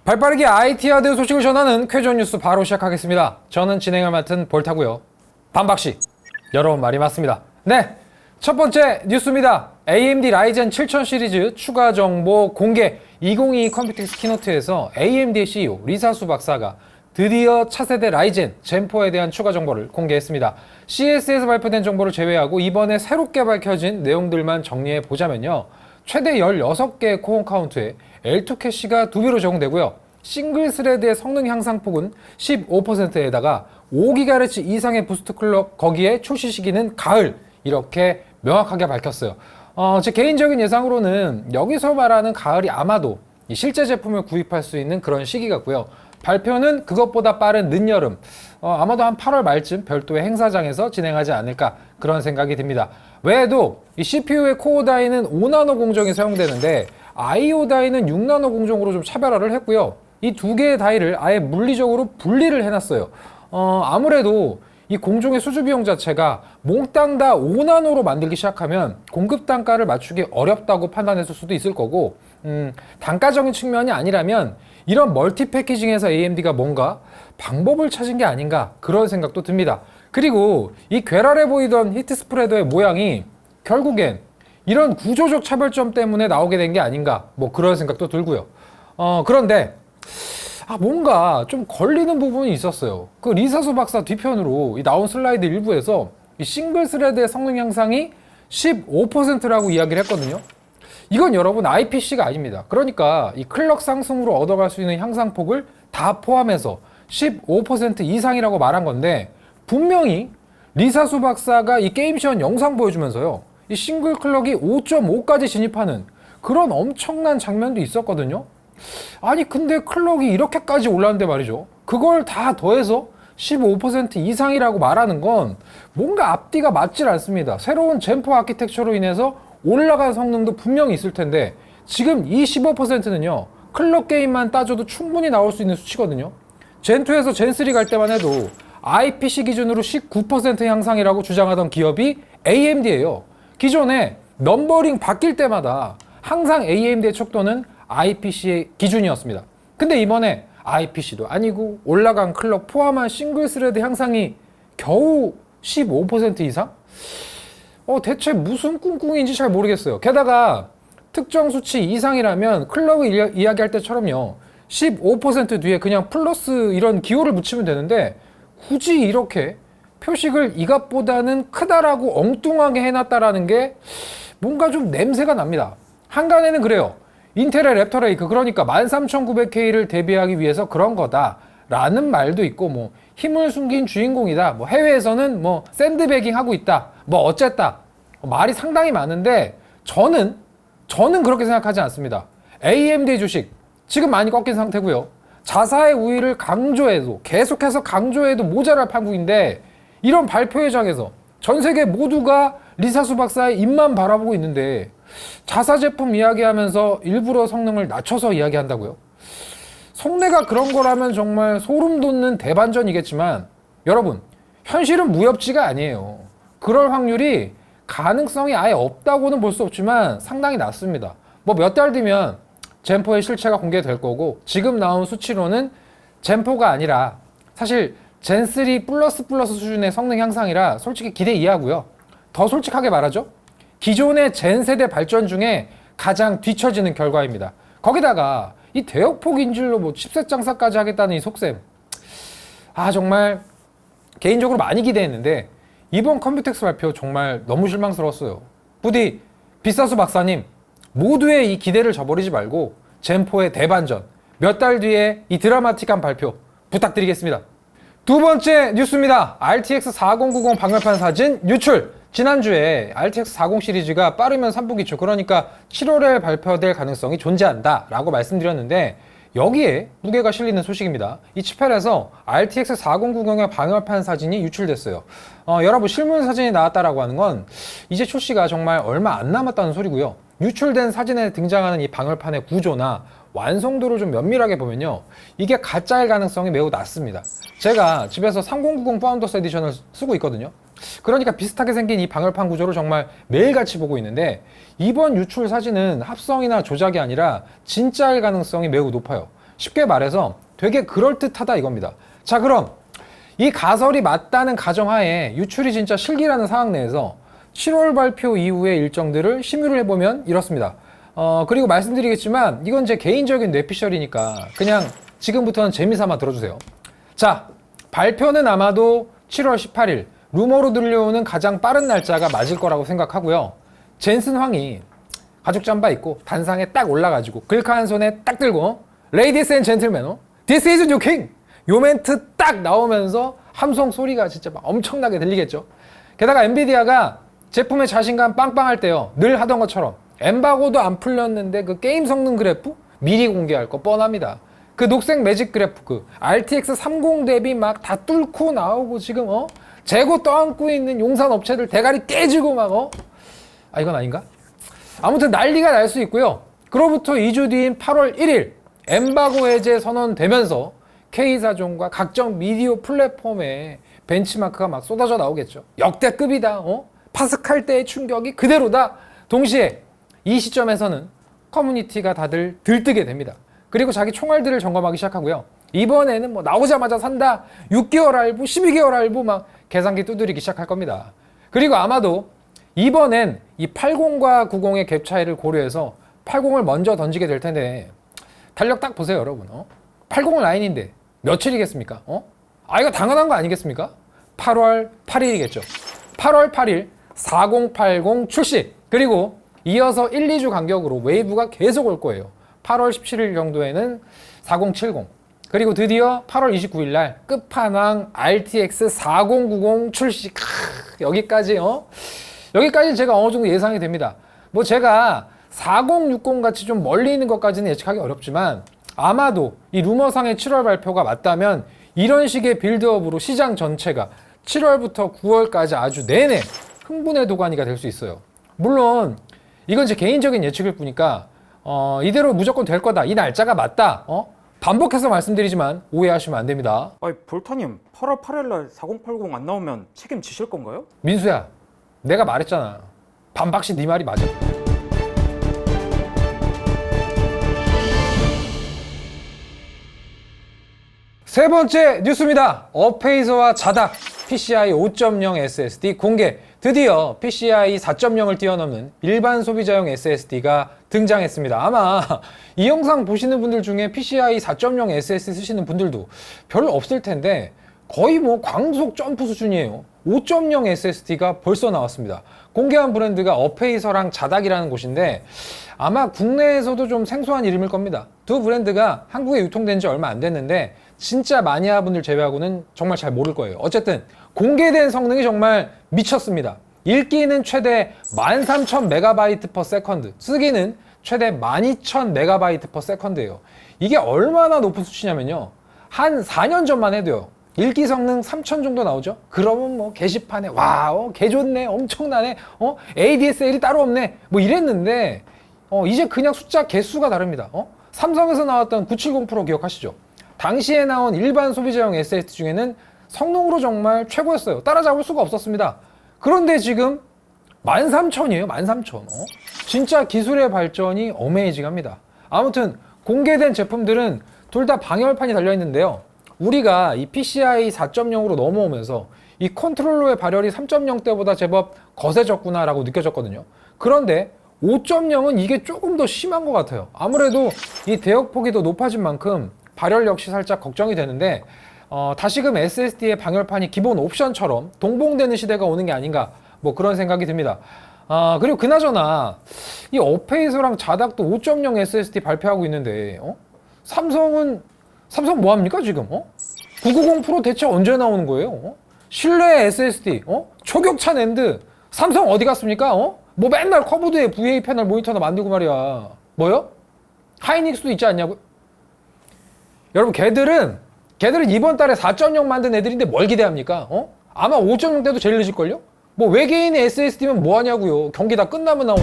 발빠르게 IT 하드 소식을 전하는 쾌전 뉴스 바로 시작하겠습니다. 저는 진행을 맡은 볼타고요. 반박시 여러분 말이 맞습니다. 네, 첫 번째 뉴스입니다. AMD 라이젠 7000 시리즈 추가 정보 공개. 2022 컴퓨팅스 키노트에서 AMD의 CEO 리사수 박사가 드디어 차세대 라이젠 젠4에 대한 추가 정보를 공개했습니다. CES에서 발표된 정보를 제외하고 이번에 새롭게 밝혀진 내용들만 정리해 보자면요. 최대 16개의 코어 카운트에 L2 캐시가 2배로 적용되고요. 싱글 스레드의 성능 향상폭은 15%에다가 5GHz 이상의 부스트 클럭, 거기에 출시 시기는 가을, 이렇게 명확하게 밝혔어요. 제 개인적인 예상으로는 여기서 말하는 가을이 아마도 이 실제 제품을 구입할 수 있는 그런 시기 같고요. 발표는 그것보다 빠른 늦여름, 아마도 한 8월 말쯤 별도의 행사장에서 진행하지 않을까, 그런 생각이 듭니다. 외에도 이 CPU의 코어 다이는 5나노 공정이 사용되는데 IO 다이는 6나노 공정으로 좀 차별화를 했고요. 이 두 개의 다이를 아예 물리적으로 분리를 해놨어요. 아무래도 이 공정의 수주 비용 자체가 몽땅 다 5나노로 만들기 시작하면 공급 단가를 맞추기 어렵다고 판단했을 수도 있을 거고, 단가적인 측면이 아니라면 이런 멀티 패키징에서 AMD가 뭔가 방법을 찾은 게 아닌가, 그런 생각도 듭니다. 그리고 이 괴랄해 보이던 히트 스프레더의 모양이 결국엔 이런 구조적 차별점 때문에 나오게 된 게 아닌가, 뭐 그런 생각도 들고요. 그런데 뭔가 좀 걸리는 부분이 있었어요. 그 리사수 박사 뒤편으로 이 나온 슬라이드 일부에서 이 싱글 스레드의 성능 향상이 15%라고 이야기를 했거든요. 이건 여러분 IPC가 아닙니다. 그러니까 이 클럭 상승으로 얻어갈 수 있는 향상폭을 다 포함해서 15% 이상이라고 말한 건데, 분명히 리사수 박사가 이 게임 시연 영상 보여주면서요, 이 싱글 클럭이 5.5까지 진입하는 그런 엄청난 장면도 있었거든요. 아니 근데 클럭이 이렇게까지 올랐는데 말이죠, 그걸 다 더해서 15% 이상이라고 말하는 건 뭔가 앞뒤가 맞질 않습니다. 새로운 젠4 아키텍처로 인해서 올라간 성능도 분명히 있을 텐데, 지금 이 15%는요 클럭 게임만 따져도 충분히 나올 수 있는 수치거든요. 젠2에서 젠3 갈 때만 해도 IPC 기준으로 19% 향상이라고 주장하던 기업이 AMD예요. 기존에 넘버링 바뀔 때마다 항상 AMD의 척도는 IPC의 기준이었습니다. 근데 이번에 IPC도 아니고 올라간 클럭 포함한 싱글 스레드 향상이 겨우 15% 이상? 대체 무슨 꿍꿍인지 잘 모르겠어요. 게다가 특정 수치 이상이라면 클럭을 이야기할 때처럼요, 15% 뒤에 그냥 플러스 이런 기호를 붙이면 되는데 굳이 이렇게 표식을 이것보다는 크다라고 엉뚱하게 해놨다라는 게 뭔가 좀 냄새가 납니다. 한간에는 그래요. 인텔의 랩터 레이크, 그러니까 13900K를 대비하기 위해서 그런 거다 라는 말도 있고, 뭐 힘을 숨긴 주인공이다, 뭐 해외에서는 뭐 샌드베깅 하고 있다, 뭐 어쨌다, 말이 상당히 많은데 저는 그렇게 생각하지 않습니다. AMD 주식 지금 많이 꺾인 상태고요. 자사의 우위를 계속해서 강조해도 모자랄 판국인데, 이런 발표회 장에서 전 세계 모두가 리사수 박사의 입만 바라보고 있는데 자사 제품 이야기하면서 일부러 성능을 낮춰서 이야기한다고요? 속내가 그런 거라면 정말 소름 돋는 대반전이겠지만, 여러분 현실은 무협지가 아니에요. 그럴 확률이, 가능성이 아예 없다고는 볼 수 없지만 상당히 낮습니다. 뭐 몇 달 뒤면 젠4의 실체가 공개될 거고, 지금 나온 수치로는 젠4가 아니라 사실 젠3 플러스 수준의 성능 향상이라 솔직히 기대 이하고요. 더 솔직하게 말하죠, 기존의 젠 세대 발전 중에 가장 뒤처지는 결과입니다. 거기다가 이 대역폭 인질로 뭐 칩셋 장사까지 하겠다는 이 속셈, 정말 개인적으로 많이 기대했는데 이번 컴퓨텍스 발표 정말 너무 실망스러웠어요. 부디 비사수 박사님, 모두의 이 기대를 저버리지 말고 젠4의 대반전, 몇 달 뒤에 이 드라마틱한 발표 부탁드리겠습니다. 두 번째 뉴스입니다. RTX 4090 방열판 사진 유출. 지난주에 RTX 40 시리즈가 빠르면 3분기초, 그러니까 7월에 발표될 가능성이 존재한다 라고 말씀드렸는데, 여기에 무게가 실리는 소식입니다. 이 치펠에서 RTX 4090의 방열판 사진이 유출됐어요. 여러분, 실물 사진이 나왔다라고 하는 건 이제 출시가 정말 얼마 안 남았다는 소리고요. 유출된 사진에 등장하는 이 방열판의 구조나 완성도를 좀 면밀하게 보면요, 이게 가짜일 가능성이 매우 낮습니다. 제가 집에서 3090 파운더스 에디션을 쓰고 있거든요. 그러니까 비슷하게 생긴 이 방열판 구조를 정말 매일같이 보고 있는데, 이번 유출 사진은 합성이나 조작이 아니라 진짜일 가능성이 매우 높아요. 쉽게 말해서 되게 그럴듯하다 이겁니다. 자, 그럼 이 가설이 맞다는 가정하에 유출이 진짜 실기라는 상황 내에서 7월 발표 이후의 일정들을 심의를 해보면 이렇습니다. 그리고 말씀드리겠지만 이건 제 개인적인 뇌피셜이니까 그냥 지금부터는 재미삼아 들어주세요. 자, 발표는 아마도 7월 18일, 루머로 들려오는 가장 빠른 날짜가 맞을 거라고 생각하고요. 젠슨 황이 가죽 잠바 입고 단상에 딱 올라가지고 글카 한 손에 딱 들고 Ladies and gentlemen, this is your king! 요 멘트 딱 나오면서 함성 소리가 진짜 막 엄청나게 들리겠죠. 게다가 엔비디아가 제품의 자신감 빵빵할 때요, 늘 하던 것처럼 엠바고도 안 풀렸는데 그 게임 성능 그래프 미리 공개할 거 뻔합니다. 그 녹색 매직 그래프, 그 RTX 30 대비 막 다 뚫고 나오고 지금 재고 떠안고 있는 용산 업체들 대가리 깨지고 막 이건 아닌가? 아무튼 난리가 날 수 있고요. 그로부터 2주 뒤인 8월 1일 엠바고 해제 선언되면서 K사종과 각종 미디어 플랫폼에 벤치마크가 막 쏟아져 나오겠죠. 역대급이다. 파스칼 때의 충격이 그대로다. 동시에 이 시점에서는 커뮤니티가 다들 들뜨게 됩니다. 그리고 자기 총알들을 점검하기 시작하고요. 이번에는 뭐 나오자마자 산다. 6개월 할부, 12개월 할부 막 계산기 두드리기 시작할 겁니다. 그리고 아마도 이번엔 이 80과 90의 갭 차이를 고려해서 80을 먼저 던지게 될 텐데 달력 딱 보세요, 여러분. 80 라인인데 며칠이겠습니까? 이거 당연한 거 아니겠습니까? 8월 8일이겠죠. 8월 8일 4080 출시. 그리고 이어서 1, 2주 간격으로 웨이브가 계속 올 거예요. 8월 17일 정도에는 4070. 그리고 드디어 8월 29일 날 끝판왕 RTX 4090 출시. 여기까지 제가 어느 정도 예상이 됩니다. 뭐 제가 4060 같이 좀 멀리 있는 것까지는 예측하기 어렵지만 아마도 이 루머상의 7월 발표가 맞다면 이런 식의 빌드업으로 시장 전체가 7월부터 9월까지 아주 내내 흥분의 도가니가 될 수 있어요. 물론 이건 제 개인적인 예측일 뿐이니까 이대로 무조건 될 거다, 이 날짜가 맞다, 반복해서 말씀드리지만 오해하시면 안 됩니다. 아니 볼타님, 8월 8일날 4080 안 나오면 책임지실 건가요? 민수야, 내가 말했잖아. 반박시 네 말이 맞아. 세 번째 뉴스입니다. 어페이서와 자닥 PCI 5.0 SSD 공개. 드디어 PCI 4.0을 뛰어넘는 일반 소비자용 SSD가 등장했습니다. 아마 이 영상 보시는 분들 중에 PCI 4.0 SSD 쓰시는 분들도 별로 없을 텐데 거의 뭐 광속 점프 수준이에요. 5.0 SSD가 벌써 나왔습니다. 공개한 브랜드가 어페이서랑 자닥이라는 곳인데 아마 국내에서도 좀 생소한 이름일 겁니다. 두 브랜드가 한국에 유통된 지 얼마 안 됐는데 진짜 마니아분들 제외하고는 정말 잘 모를 거예요. 어쨌든 공개된 성능이 정말 미쳤습니다. 읽기는 최대 13,000MB/s, 쓰기는 최대 12,000MB/s예요. 이게 얼마나 높은 수치냐면요, 한 4년 전만 해도요, 읽기 성능 3,000 정도 나오죠? 그러면 뭐 게시판에 개 좋네, 엄청나네, ADSL이 따로 없네, 뭐 이랬는데 이제 그냥 숫자 개수가 다릅니다. 삼성에서 나왔던 970 프로 기억하시죠? 당시에 나온 일반 소비자용 SSD 중에는 성능으로 정말 최고였어요. 따라잡을 수가 없었습니다. 그런데 지금 13,000이에요. 13,000. 진짜 기술의 발전이 어메이징합니다. 아무튼 공개된 제품들은 둘 다 방열판이 달려있는데요. 우리가 이 PCI 4.0으로 넘어오면서 이 컨트롤러의 발열이 3.0 때보다 제법 거세졌구나 라고 느껴졌거든요. 그런데 5.0은 이게 조금 더 심한 것 같아요. 아무래도 이 대역폭이 더 높아진 만큼 발열 역시 살짝 걱정이 되는데 다시금 SSD의 방열판이 기본 옵션처럼 동봉되는 시대가 오는 게 아닌가, 뭐 그런 생각이 듭니다. 그리고 그나저나 이 어페이서랑 자닥도 5.0 SSD 발표하고 있는데 삼성 뭐합니까 지금? 990 프로 대체 언제 나오는 거예요? 실내 SSD, 초격차 낸드, 삼성 어디 갔습니까? 뭐 맨날 커브드에 VA 패널 모니터나 만들고 말이야. 뭐요? 하이닉스도 있지 않냐고? 여러분, 걔들은 이번 달에 4.0 만든 애들인데 뭘 기대합니까? 아마 5.0 때도 제일 늦을걸요? 뭐 외계인의 SSD면 뭐 하냐고요. 경기 다 끝나면 나온.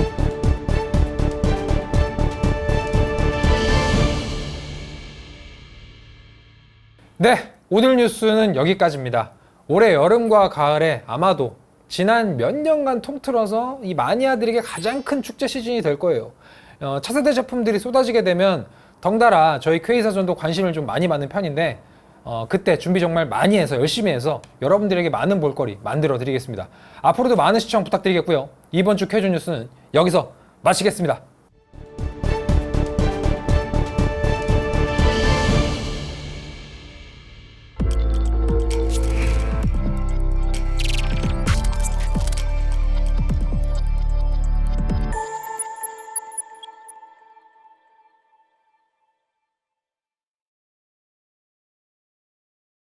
네, 오늘 뉴스는 여기까지입니다. 올해 여름과 가을에 아마도 지난 몇 년간 통틀어서 이 마니아들에게 가장 큰 축제 시즌이 될 거예요. 차세대 제품들이 쏟아지게 되면 덩달아 저희 퀘이사전도 관심을 좀 많이 받는 편인데 그때 준비 정말 많이 해서 열심히 해서 여러분들에게 많은 볼거리 만들어 드리겠습니다. 앞으로도 많은 시청 부탁드리겠고요. 이번 주 퀘조 뉴스는 여기서 마치겠습니다.